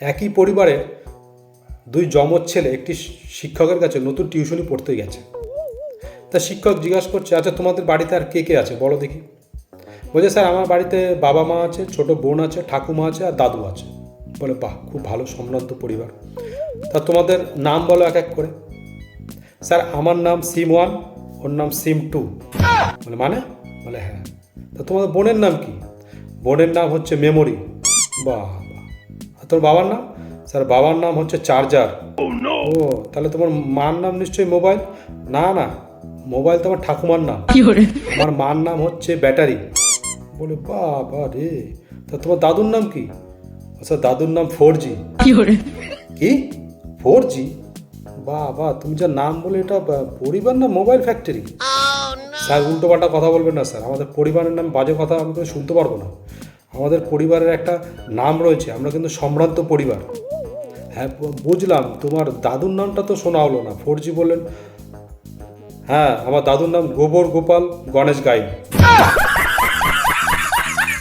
একই পরিবারের দুই যমজ ছেলে একটি শিক্ষকের কাছে নতুন টিউশনি পড়তে গেছে। তা শিক্ষক জিজ্ঞাসা করছে, আচ্ছা তোমাদের বাড়িতে আর কে কে আছে বলো দেখি। বলছে, স্যার আমার বাড়িতে বাবা মা আছে, ছোট বোন আছে, ঠাকুমা আছে আর দাদু আছে। বলে, বাহ, খুব ভালো সম্ভ্রান্ত পরিবার। তা তোমাদের নাম বলো এক এক করে। স্যার আমার নাম সিম ওয়ান, ওর নাম সিম টু। মানে বলে হ্যাঁ। তা তোমাদের বোনের নাম কি? বোনের নাম হচ্ছে মেমোরি। বাহ বাহ। আর তোমার বাবার নাম? স্যার বাবার নাম হচ্ছে চার্জার। ও, তাহলে তোমার মার নাম নিশ্চয়ই মোবাইল। না না, মোবাইল তোমার ঠাকুমার নাম। আমার মার নাম হচ্ছে ব্যাটারি। বলে, বাবা রে। তা তোমার দাদুর নাম কি? আচ্ছা দাদুর নাম 4G। কি 4G? বাবা, তুমি যা নাম বলে, এটা পরিবার না মোবাইল ফ্যাক্টরি? স্যার উল্টো পাল্টা কথা বলবেন না স্যার, আমাদের পরিবারের নাম বাজে কথা আমি তো শুনতে পারবো না। আমাদের পরিবারের একটা নাম রয়েছে, আমরা কিন্তু সম্ভ্রান্ত পরিবার। হ্যাঁ বুঝলাম, তোমার দাদুর নামটা তো শোনা হলো না। 4G বললেন? হ্যাঁ, আমার দাদুর নাম গোবর গোপাল গণেশ গাইন।